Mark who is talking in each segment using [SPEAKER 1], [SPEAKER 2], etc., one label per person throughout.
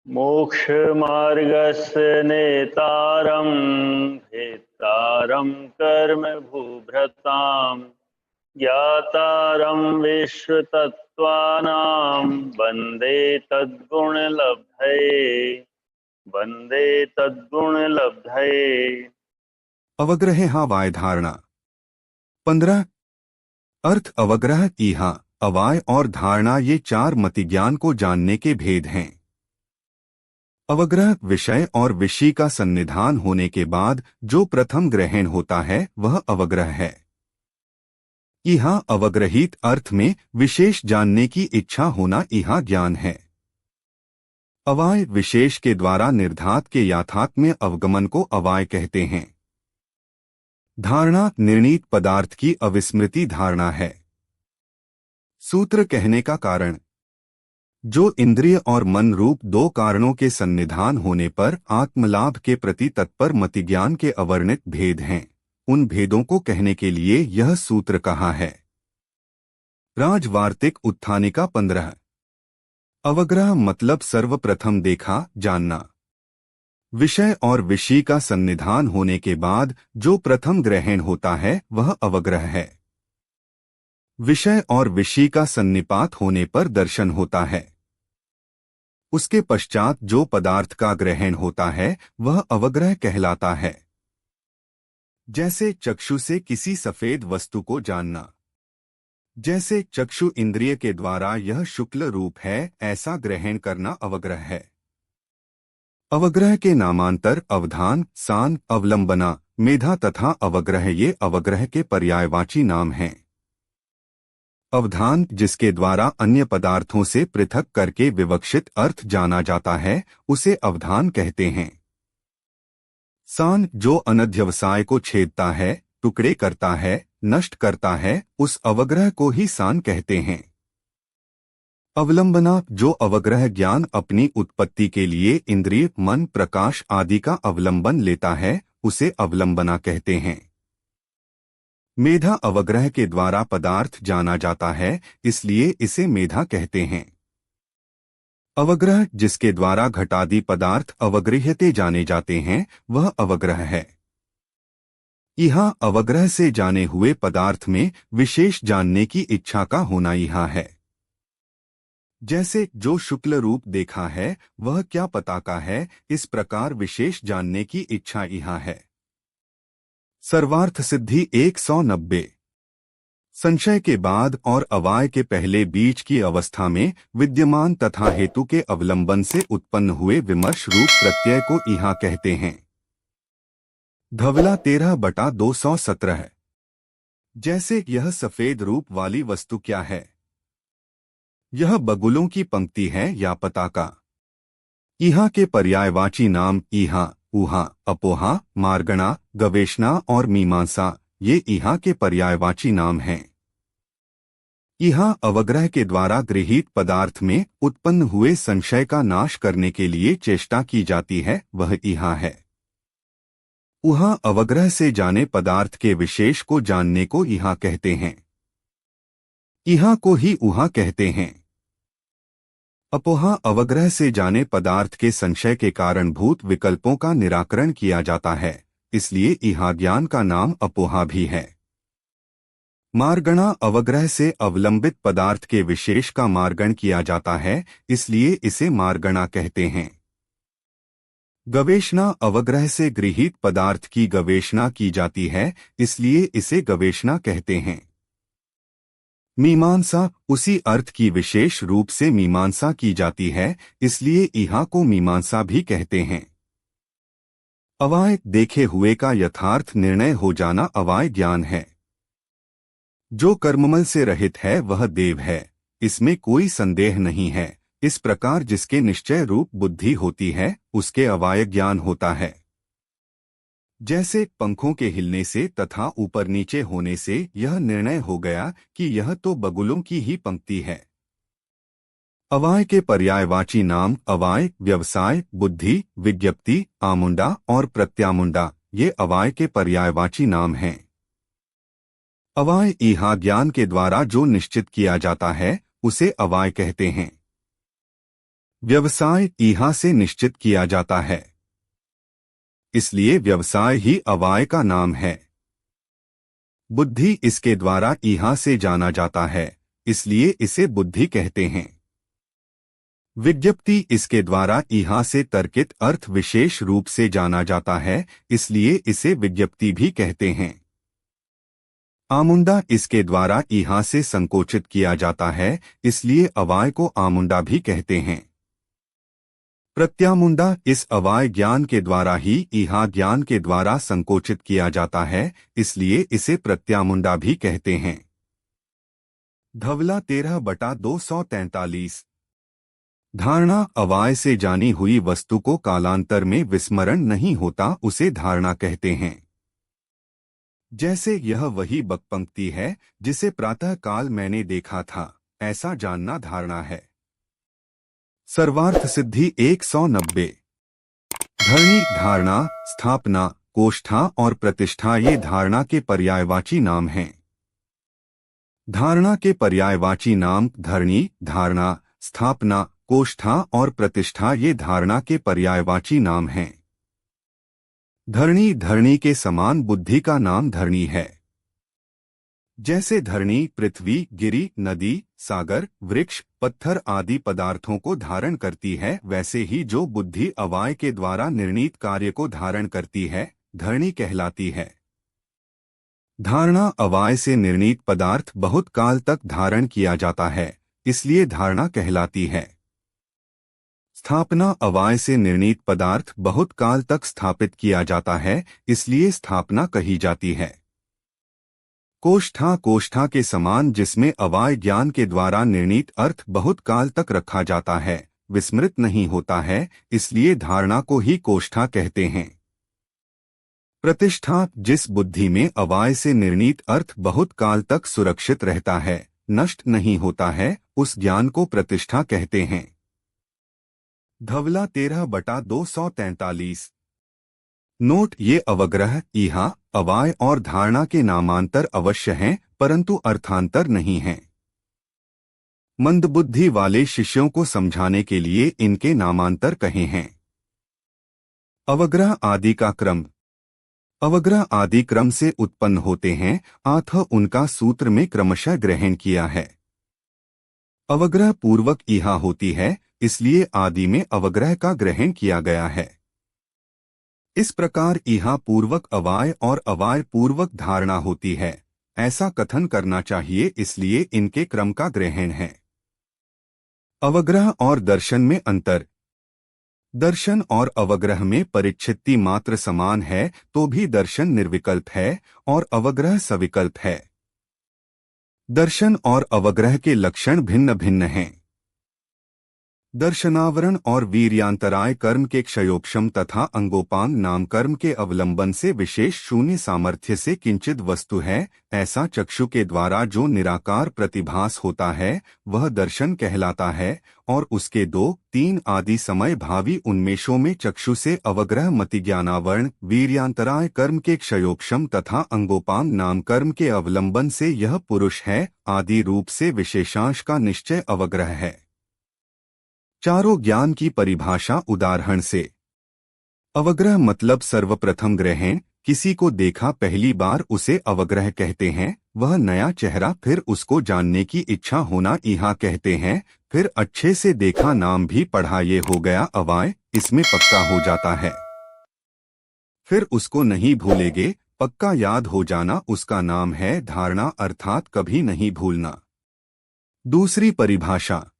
[SPEAKER 1] मोक्षमार्गस्य नेतारं भेत्तारं कर्म भूभृतां ज्ञातारं विश्वतत्त्वानां वन्दे तद्गुणलब्धये।
[SPEAKER 2] अवग्रह हा वाय धारणा 15। अर्थ अवग्रह ईहा अवाय और धारणा ये चार मतिज्ञान को जानने के भेद हैं। अवग्रह विषय और विषय का सन्निधान होने के बाद जो प्रथम ग्रहण होता है वह अवग्रह है। यहाँ अवग्रहित अर्थ में विशेष जानने की इच्छा होना यहाँ ज्ञान है। अवाय विशेष के द्वारा निर्धात के याथात्म्य अवगमन को अवाय कहते हैं। धारणा निर्णीत पदार्थ की अविस्मृति धारणा है। सूत्र कहने का कारण जो इंद्रिय और मन रूप दो कारणों के सन्निधान होने पर आत्मलाभ के प्रति तत्पर मतिज्ञान के अवर्णित भेद हैं, उन भेदों को कहने के लिए यह सूत्र कहा है। राजवार्तिक उत्थानिका 15। अवग्रह मतलब सर्वप्रथम देखा जानना। विषय और विषय का सन्निधान होने के बाद जो प्रथम ग्रहण होता है वह अवग्रह है। विषय और विषय का सन्निपात होने पर दर्शन होता है। उसके पश्चात जो पदार्थ का ग्रहण होता है वह अवग्रह कहलाता है। जैसे चक्षु से किसी सफेद वस्तु को जानना। जैसे चक्षु इंद्रिय के द्वारा यह शुक्ल रूप है ऐसा ग्रहण करना अवग्रह है। अवग्रह के नामांतर अवधान, सान, अवलंबना, मेधा तथा अवग्रह ये अवग्रह के पर्यायवाची नाम हैं। अवधान जिसके द्वारा अन्य पदार्थों से पृथक करके विवक्षित अर्थ जाना जाता है उसे अवधान कहते हैं। सान जो अनध्यवसाय को छेदता है, टुकड़े करता है, नष्ट करता है, उस अवग्रह को ही सान कहते हैं। अवलंबना जो अवग्रह ज्ञान अपनी उत्पत्ति के लिए इंद्रिय, मन, प्रकाश आदि का अवलंबन लेता है उसे अवलंबना कहते हैं। मेधा अवग्रह के द्वारा पदार्थ जाना जाता है इसलिए इसे मेधा कहते हैं। अवग्रह जिसके द्वारा घटादि पदार्थ अवगृह्यते जाने जाते हैं वह अवग्रह है। यहाँ अवग्रह से जाने हुए पदार्थ में विशेष जानने की इच्छा का होना यहाँ है। जैसे जो शुक्ल रूप देखा है वह क्या पता का है, इस प्रकार विशेष जानने की इच्छा यहाँ है। सर्वार्थ सिद्धि 190। संशय के बाद और अवाय के पहले बीच की अवस्था में विद्यमान तथा हेतु के अवलंबन से उत्पन्न हुए विमर्श रूप प्रत्यय को यहाँ कहते हैं। धवला 13/217। जैसे यह सफेद रूप वाली वस्तु क्या है? यह बगुलों की पंक्ति है या पताका। इहा के पर्यायवाची नाम इहा, उहा, अपोहा, मार्गणा, गवेषणा और मीमांसा ये इहा के पर्यायवाची नाम हैं। इहा अवग्रह के द्वारा गृहीत पदार्थ में उत्पन्न हुए संशय का नाश करने के लिए चेष्टा की जाती है वह इहा है। उहा अवग्रह से जाने पदार्थ के विशेष को जानने को इहा कहते हैं। इहा को ही उहा कहते हैं। अपोहा अवग्रह से जाने पदार्थ के संशय के कारणभूत विकल्पों का निराकरण किया जाता है इसलिए इहा ज्ञान का नाम अपोहा भी है। मार्गणा अवग्रह से अवलंबित पदार्थ के विशेष का मार्गण किया जाता है इसलिए इसे मार्गणा कहते हैं। गवेषणा अवग्रह से गृहीत पदार्थ की गवेषणा की जाती है इसलिए इसे गवेषणा कहते हैं। मीमांसा उसी अर्थ की विशेष रूप से मीमांसा की जाती है इसलिए इहा को मीमांसा भी कहते हैं। अवाय देखे हुए का यथार्थ निर्णय हो जाना अवाय ज्ञान है। जो कर्ममल से रहित है वह देव है, इसमें कोई संदेह नहीं है। इस प्रकार जिसके निश्चय रूप बुद्धि होती है उसके अवाय ज्ञान होता है। जैसे पंखों के हिलने से तथा ऊपर नीचे होने से यह निर्णय हो गया कि यह तो बगुलों की ही पंक्ति है। अवाय के पर्यायवाची नाम अवाय, व्यवसाय, बुद्धि, विज्ञप्ति, आमुंडा और प्रत्यामुंडा ये अवाय के पर्यायवाची नाम हैं। अवाय इहा ज्ञान के द्वारा जो निश्चित किया जाता है उसे अवाय कहते हैं। व्यवसाय यहाँ से निश्चित किया जाता है, इसलिए व्यवसाय ही अवाय का नाम है। बुद्धि इसके द्वारा यहाँ से जाना जाता है, इसलिए इसे बुद्धि कहते हैं। विज्ञप्ति इसके द्वारा यहाँ से तर्कित अर्थ विशेष रूप से जाना जाता है, इसलिए इसे विज्ञप्ति भी कहते हैं। आमुंडा इसके द्वारा यहाँ से संकोचित किया जाता है, इसलिए अवाय को आमुंडा भी कहते हैं। प्रत्यामुंडा इस अवाय ज्ञान के द्वारा ही यहाँ ज्ञान के द्वारा संकोचित किया जाता है, इसलिए इसे प्रत्यामुंडा भी कहते हैं। धवला 13/243। धारणा अवाय से जानी हुई वस्तु को कालांतर में विस्मरण नहीं होता, उसे धारणा कहते हैं। जैसे यह वही बकपंक्ति है जिसे प्रातः काल मैंने देखा था, ऐसा जानना धारणा है। सर्वार्थ सिद्धि 190। धरणी धारणा, स्थापना, कोष्ठा और प्रतिष्ठा ये धारणा के पर्यायवाची नाम हैं। धारणा के पर्यायवाची नाम धरणी, धारणा, स्थापना, कोष्ठा और प्रतिष्ठा ये धारणा के पर्यायवाची नाम हैं। धरणी धरणी के समान बुद्धि का नाम धरणी है। जैसे धरणी पृथ्वी, गिरि, नदी, सागर, वृक्ष, पत्थर आदि पदार्थों को धारण करती है, वैसे ही जो बुद्धि अवाय के द्वारा निर्णीत कार्य को धारण करती है, धरणी कहलाती है। धारणा अवाय से निर्णीत पदार्थ बहुत काल तक धारण किया जाता है, इसलिए धारणा कहलाती है। स्थापना अवाय से निर्णीत पदार्थ बहुत काल तक स्थापित किया जाता है, इसलिए स्थापना कही जाती है। कोष्ठा कोष्ठा के समान जिसमें अवाय ज्ञान के द्वारा निर्णीत अर्थ बहुत काल तक रखा जाता है, विस्मृत नहीं होता है, इसलिए धारणा को ही कोष्ठा कहते हैं। प्रतिष्ठा जिस बुद्धि में अवाय से निर्णीत अर्थ बहुत काल तक सुरक्षित रहता है, नष्ट नहीं होता है, उस ज्ञान को प्रतिष्ठा कहते हैं। धवला 13/243। नोट ये अवग्रह, ईहा, अवाय और धारणा के नामांतर अवश्य हैं, परंतु अर्थांतर नहीं हैं। मंदबुद्धि वाले शिष्यों को समझाने के लिए इनके नामांतर कहे हैं। अवग्रह आदि का क्रम। अवग्रह आदि क्रम से उत्पन्न होते हैं, अतः उनका सूत्र में क्रमशः ग्रहण किया है। अवग्रह पूर्वक ईहा होती है, इसलिए आदि में अवग्रह का ग्रहण किया गया है। इस प्रकार ईहा पूर्वक अवाय और अवाय पूर्वक धारणा होती है, ऐसा कथन करना चाहिए, इसलिए इनके क्रम का ग्रहण है। अवग्रह और दर्शन में अंतर। दर्शन और अवग्रह में परिच्छित्ति मात्र समान है, तो भी दर्शन निर्विकल्प है और अवग्रह सविकल्प है। दर्शन और अवग्रह के लक्षण भिन्न भिन्न हैं। दर्शनावरण और वीर्यांतराय कर्म के क्षयोक्षम तथा अंगोपांग नाम कर्म के अवलंबन से विशेष शून्य सामर्थ्य से किंचित वस्तु है, ऐसा चक्षु के द्वारा जो निराकार प्रतिभास होता है, वह दर्शन कहलाता है, और उसके 2-3 आदि समय भावी उन्मेषों में चक्षु से अवग्रह मतिज्ञानावरण, वीर्यांतराय कर्म के क्षयोक्षम तथा अंगोपांग नाम कर्म के अवलंबन से यह पुरुष है आदि रूप से विशेषांश का निश्चय अवग्रह है। चारों ज्ञान की परिभाषा उदाहरण से। अवग्रह मतलब सर्वप्रथम ग्रहण, किसी को देखा पहली बार उसे अवग्रह कहते हैं, वह नया चेहरा, फिर उसको जानने की इच्छा होना ईहा कहते हैं, फिर अच्छे से देखा नाम भी पढ़ा ये हो गया अवाय, इसमें पक्का हो जाता है। फिर उसको नहीं भूलेंगे, पक्का याद हो जाना, उसका नाम है धारणा, अर्थात कभी नहीं भूलना। दूसरी परिभाषा।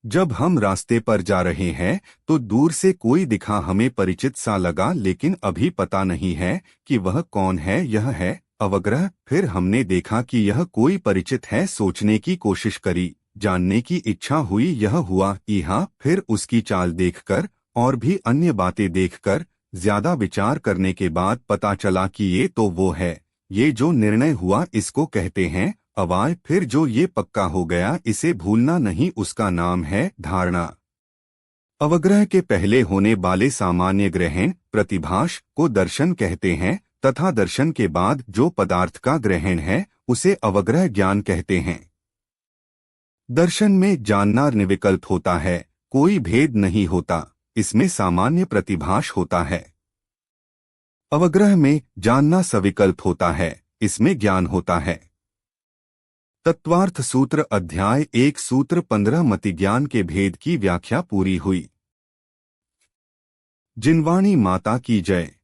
[SPEAKER 2] जब हम रास्ते पर जा रहे हैं तो दूर से कोई दिखा, हमें परिचित सा लगा, लेकिन अभी पता नहीं है कि वह कौन है, यह है अवग्रह। फिर हमने देखा कि यह कोई परिचित है, सोचने की कोशिश करी, जानने की इच्छा हुई, यह हुआ ईहा। फिर उसकी चाल देखकर और भी अन्य बातें देखकर ज्यादा विचार करने के बाद पता चला कि ये तो वो है, ये जो निर्णय हुआ इसको कहते हैं अवाय। फिर जो ये पक्का हो गया, इसे भूलना नहीं, उसका नाम है धारणा। अवग्रह के पहले होने वाले सामान्य ग्रहण प्रतिभास को दर्शन कहते हैं, तथा दर्शन के बाद जो पदार्थ का ग्रहण है उसे अवग्रह ज्ञान कहते हैं। दर्शन में जानना निर्विकल्प होता है, कोई भेद नहीं होता, इसमें सामान्य प्रतिभाष होता है। अवग्रह में जानना सविकल्प होता है, इसमें ज्ञान होता है। तत्वार्थ सूत्र अध्याय 1 सूत्र 15 मतिज्ञान के भेद की व्याख्या पूरी हुई। जिनवाणी माता की जय।